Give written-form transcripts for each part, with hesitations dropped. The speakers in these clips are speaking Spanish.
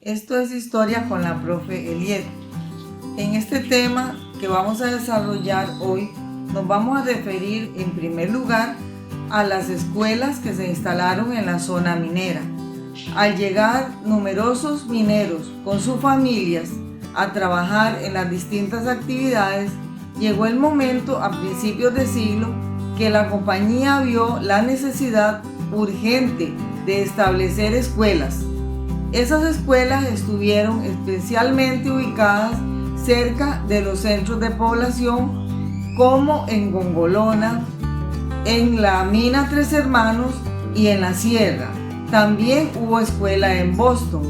Esto es Historia con la profe Eliet. En este tema que vamos a desarrollar hoy, nos vamos a referir en primer lugar a las escuelas que se instalaron en la zona minera. Al llegar numerosos mineros con sus familias a trabajar en las distintas actividades, llegó el momento a principios de siglo que la compañía vio la necesidad urgente de establecer escuelas. Esas escuelas estuvieron especialmente ubicadas cerca de los centros de población, como en Gongolona, en la mina Tres Hermanos y en la Sierra. También hubo escuela en Boston.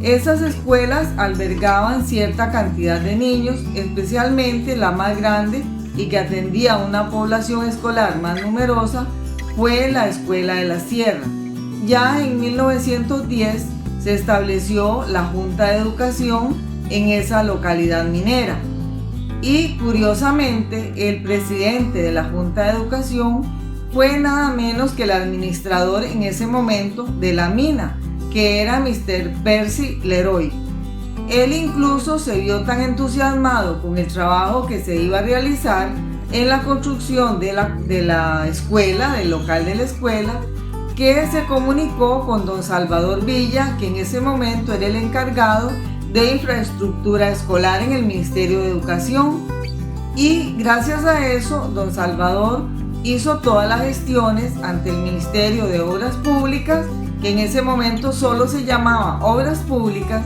Esas escuelas albergaban cierta cantidad de niños, especialmente la más grande y que atendía a una población escolar más numerosa fue la Escuela de la Sierra. Ya en 1910 se estableció la Junta de Educación en esa localidad minera. Y curiosamente, el presidente de la Junta de Educación fue nada menos que el administrador en ese momento de la mina, que era Mr. Percy Leroy. Él incluso se vio tan entusiasmado con el trabajo que se iba a realizar en la construcción de la escuela, del local de la escuela, que se comunicó con don Salvador Villa, que en ese momento era el encargado de infraestructura escolar en el Ministerio de Educación. Y gracias a eso, don Salvador hizo todas las gestiones ante el Ministerio de Obras Públicas, que en ese momento solo se llamaba Obras Públicas,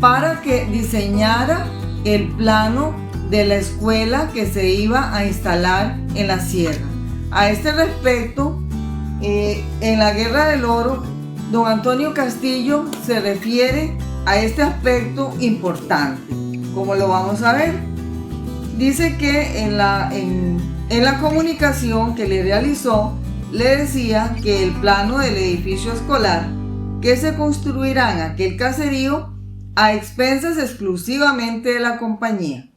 para que diseñara el plano de la escuela que se iba a instalar en la sierra. A este respecto, en la Guerra del Oro, don Antonio Castillo se refiere a este aspecto importante, como lo vamos a ver. Dice que en la comunicación que le realizó, le decía que el plano del edificio escolar que se construirá en aquel caserío a expensas exclusivamente de la compañía.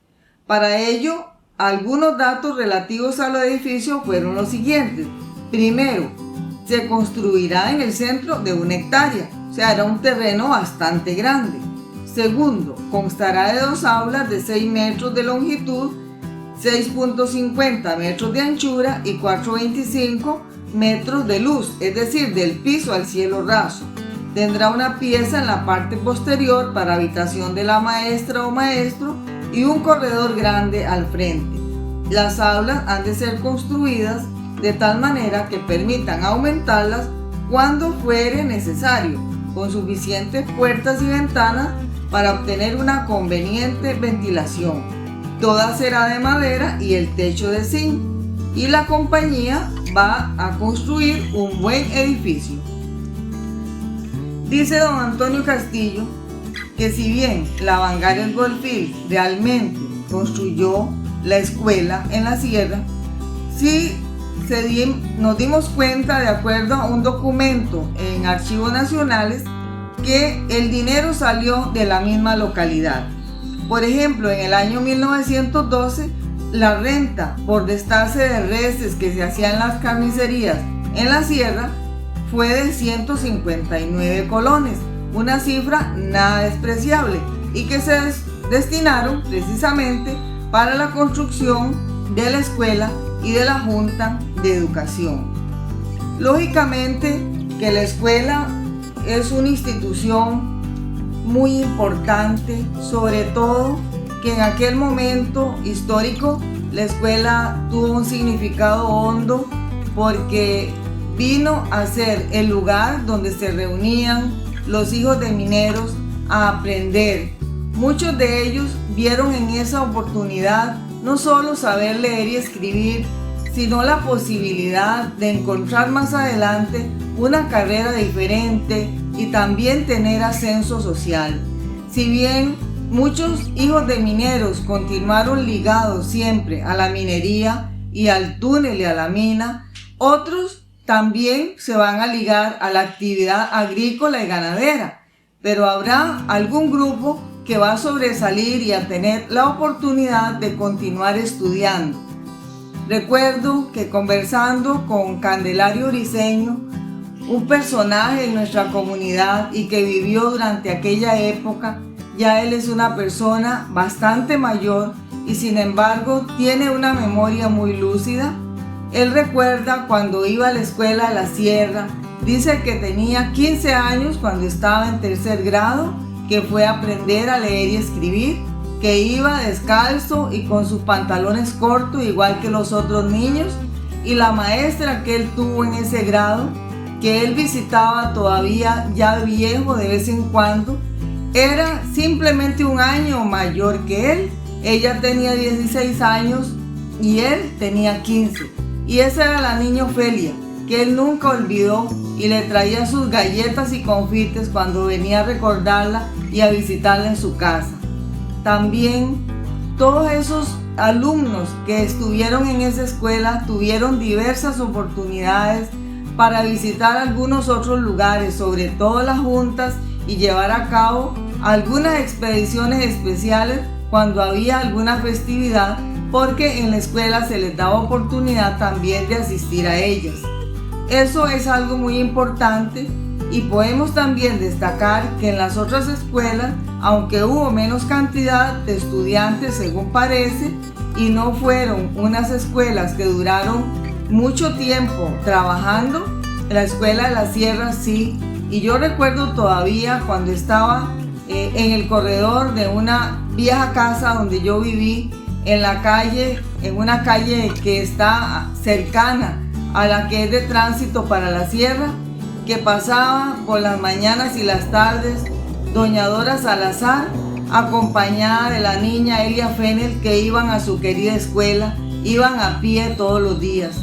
Para ello, algunos datos relativos al edificio fueron los siguientes. Primero, se construirá en el centro de 1 hectárea, o sea, era un terreno bastante grande. Segundo, constará de 2 aulas de 6 metros de longitud, 6.50 metros de anchura y 4.25 metros de luz, es decir, del piso al cielo raso. Tendrá una pieza en la parte posterior para habitación de la maestra o maestro y un corredor grande al frente. Las aulas han de ser construidas de tal manera que permitan aumentarlas cuando fuere necesario, con suficientes puertas y ventanas para obtener una conveniente ventilación. Toda será de madera y el techo de zinc, y la compañía va a construir un buen edificio. Dice don Antonio Castillo que si bien la Vanguard Goldfield realmente construyó la escuela en la sierra, sí nos dimos cuenta, de acuerdo a un documento en Archivos Nacionales, que el dinero salió de la misma localidad. Por ejemplo, en el año 1912, la renta por destace de reses que se hacía en las carnicerías en la sierra fue de 159 colones, una cifra nada despreciable, y que se destinaron precisamente para la construcción de la escuela y de la Junta de Educación. Lógicamente que la escuela es una institución muy importante, sobre todo que en aquel momento histórico la escuela tuvo un significado hondo porque vino a ser el lugar donde se reunían los hijos de mineros a aprender. Muchos de ellos vieron en esa oportunidad no solo saber leer y escribir, sino la posibilidad de encontrar más adelante una carrera diferente y también tener ascenso social. Si bien muchos hijos de mineros continuaron ligados siempre a la minería y al túnel y a la mina, otros también se van a ligar a la actividad agrícola y ganadera, pero habrá algún grupo que va a sobresalir y a tener la oportunidad de continuar estudiando. Recuerdo que conversando con Candelario Briceño, un personaje en nuestra comunidad y que vivió durante aquella época. Ya él es una persona bastante mayor y sin embargo tiene una memoria muy lúcida. Él recuerda cuando iba a la escuela a la sierra. Dice que tenía 15 años cuando estaba en tercer grado, que fue a aprender a leer y escribir, que iba descalzo y con sus pantalones cortos igual que los otros niños, y la maestra que él tuvo en ese grado, que él visitaba todavía ya viejo de vez en cuando, era simplemente un año mayor que él. Ella tenía 16 años y él tenía 15. Y esa era la niña Ofelia, que él nunca olvidó y le traía sus galletas y confites cuando venía a recordarla y a visitarla en su casa. También todos esos alumnos que estuvieron en esa escuela tuvieron diversas oportunidades para visitar algunos otros lugares, sobre todo las juntas, y llevar a cabo algunas expediciones especiales cuando había alguna festividad, porque en la escuela se les daba oportunidad también de asistir a ellas. Eso es algo muy importante, y podemos también destacar que en las otras escuelas, aunque hubo menos cantidad de estudiantes según parece, y no fueron unas escuelas que duraron mucho tiempo trabajando, la escuela de la sierra sí. Y yo recuerdo todavía cuando estaba en el corredor de una vieja casa donde yo viví, en la calle, en una calle que está cercana a la que es de tránsito para la sierra, que pasaba por las mañanas y las tardes doña Dora Salazar, acompañada de la niña Elia Fennel, que iban a su querida escuela, iban a pie todos los días.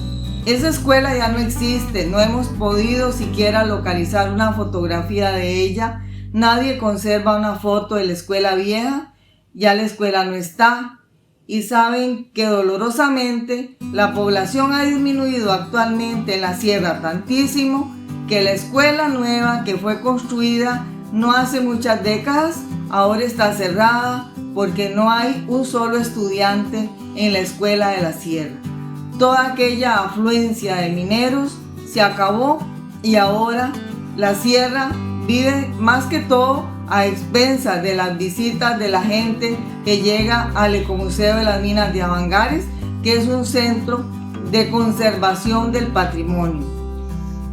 Esa escuela ya no existe, no hemos podido siquiera localizar una fotografía de ella. Nadie conserva una foto de la escuela vieja, ya la escuela no está. Y saben que dolorosamente la población ha disminuido actualmente en la sierra tantísimo que la escuela nueva que fue construida no hace muchas décadas ahora está cerrada porque no hay un solo estudiante en la escuela de la sierra. Toda aquella afluencia de mineros se acabó y ahora la sierra vive más que todo a expensas de las visitas de la gente que llega al Ecomuseo de las Minas de Avangares, que es un centro de conservación del patrimonio.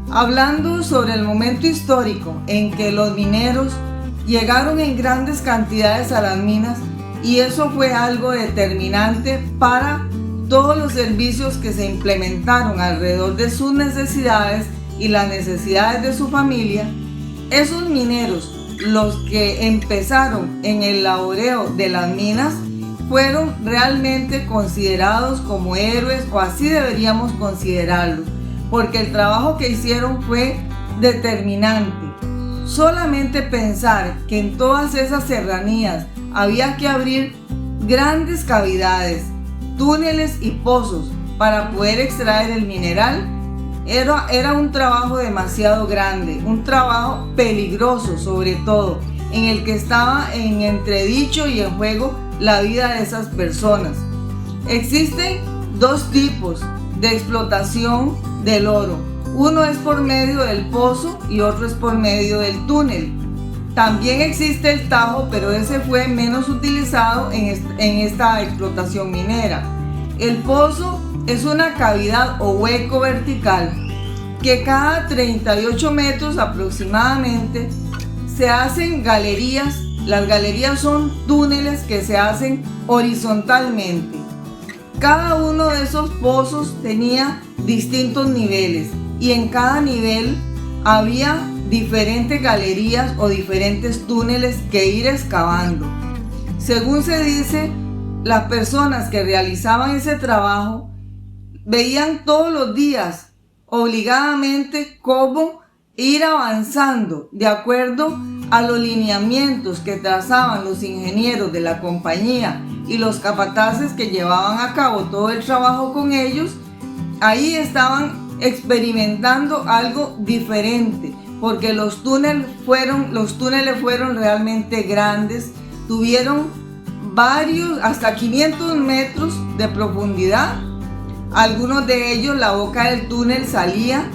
Hablando sobre el momento histórico en que los mineros llegaron en grandes cantidades a las minas, y eso fue algo determinante para todos los servicios que se implementaron alrededor de sus necesidades y las necesidades de su familia. Esos mineros, los que empezaron en el laboreo de las minas, fueron realmente considerados como héroes, o así deberíamos considerarlos, porque el trabajo que hicieron fue determinante. Solamente pensar que en todas esas serranías había que abrir grandes cavidades, túneles y pozos para poder extraer el mineral, era un trabajo demasiado grande, un trabajo peligroso sobre todo, en el que estaba en entredicho y en juego la vida de esas personas. Existen dos tipos de explotación del oro. Uno es por medio del pozo y otro es por medio del túnel. También existe el tajo, pero ese fue menos utilizado en esta explotación minera. El pozo es una cavidad o hueco vertical que cada 38 metros aproximadamente se hacen galerías. Las galerías son túneles que se hacen horizontalmente. Cada uno de esos pozos tenía distintos niveles y en cada nivel había diferentes galerías o diferentes túneles que ir excavando. Según se dice, las personas que realizaban ese trabajo veían todos los días obligadamente cómo ir avanzando de acuerdo a los lineamientos que trazaban los ingenieros de la compañía y los capataces que llevaban a cabo todo el trabajo con ellos. Ahí estaban experimentando algo diferente, porque los túneles fueron realmente grandes, tuvieron varios, hasta 500 metros de profundidad. Algunos de ellos, la boca del túnel salía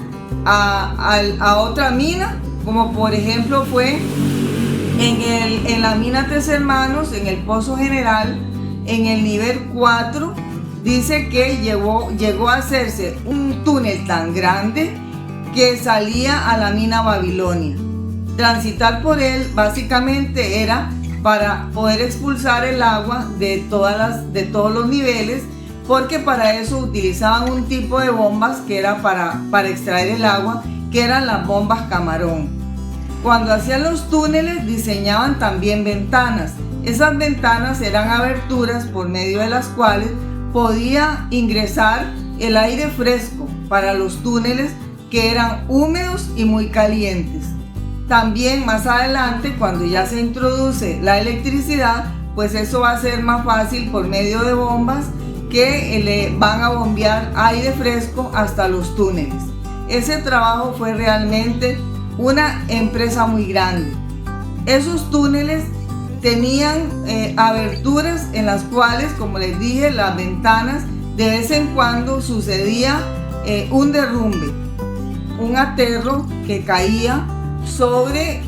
a otra mina, como por ejemplo fue en la mina Tres Hermanos, en el Pozo General, en el nivel 4. Dice que llegó a hacerse un túnel tan grande que salía a la mina Babilonia. Transitar por él básicamente era para poder expulsar el agua de todos los niveles, porque para eso utilizaban un tipo de bombas que era para extraer el agua, que eran las bombas camarón. Cuando hacían los túneles diseñaban también ventanas. Esas ventanas eran aberturas por medio de las cuales podía ingresar el aire fresco para los túneles que eran húmedos y muy calientes. También más adelante, cuando ya se introduce la electricidad, pues eso va a ser más fácil por medio de bombas que le van a bombear aire fresco hasta los túneles. Ese trabajo fue realmente una empresa muy grande. Esos túneles tenían aberturas en las cuales, como les dije, las ventanas, de vez en cuando sucedía un derrumbe, un aterro que caía sobre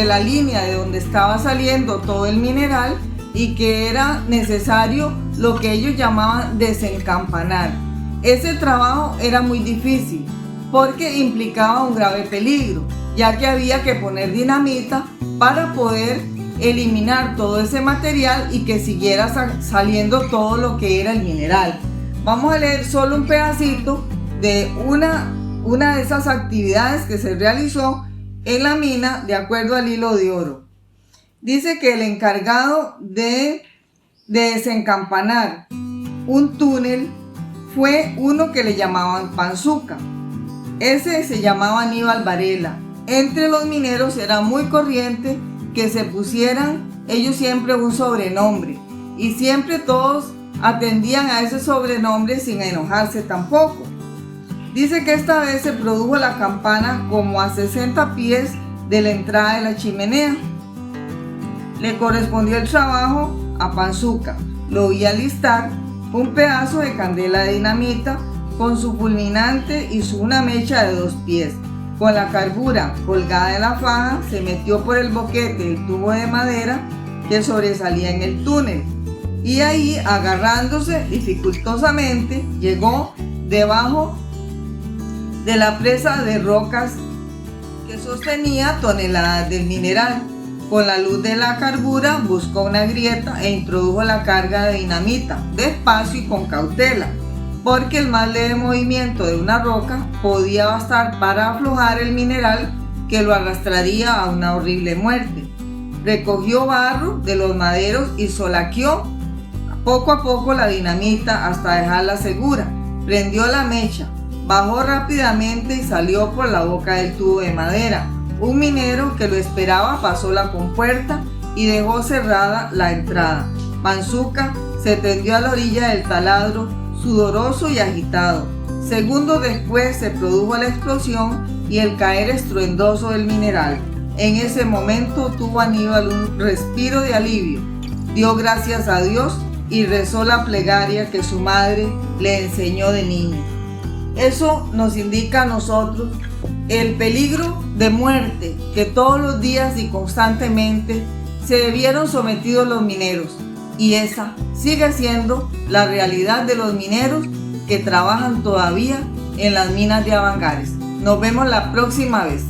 la línea de donde estaba saliendo todo el mineral, y que era necesario lo que ellos llamaban desencampanar. Ese trabajo era muy difícil porque implicaba un grave peligro, ya que había que poner dinamita para poder eliminar todo ese material y que siguiera saliendo todo lo que era el mineral. Vamos a leer solo un pedacito de una de esas actividades que se realizó en la mina de acuerdo al Hilo de Oro. Dice que el encargado de desencampanar un túnel fue uno que le llamaban Panzuca. Ese se llamaba Aníbal Varela. Entre los mineros era muy corriente que se pusieran ellos siempre un sobrenombre, y siempre todos atendían a ese sobrenombre sin enojarse tampoco. Dice que esta vez se produjo la campana como a 60 pies de la entrada de la chimenea. Le correspondió el trabajo a Panzuca. Lo vi alistar un pedazo de candela de dinamita con su fulminante y una mecha de 2 pies. Con la carbura colgada de la faja, se metió por el boquete el tubo de madera que sobresalía en el túnel, y ahí, agarrándose dificultosamente, llegó debajo de la presa de rocas que sostenía toneladas del mineral. Con la luz de la carbura buscó una grieta e introdujo la carga de dinamita, despacio y con cautela, porque el más leve movimiento de una roca podía bastar para aflojar el mineral que lo arrastraría a una horrible muerte. Recogió barro de los maderos y solaqueó poco a poco la dinamita hasta dejarla segura. Prendió la mecha, bajó rápidamente y salió por la boca del tubo de madera. Un minero que lo esperaba pasó la compuerta y dejó cerrada la entrada. Panzuca se tendió a la orilla del taladro, sudoroso y agitado. Segundos después se produjo la explosión y el caer estruendoso del mineral. En ese momento tuvo Aníbal un respiro de alivio. Dio gracias a Dios y rezó la plegaria que su madre le enseñó de niño. Eso nos indica a nosotros el peligro de muerte que todos los días y constantemente se vieron sometidos los mineros, y esa sigue siendo la realidad de los mineros que trabajan todavía en las minas de Avangares. Nos vemos la próxima vez.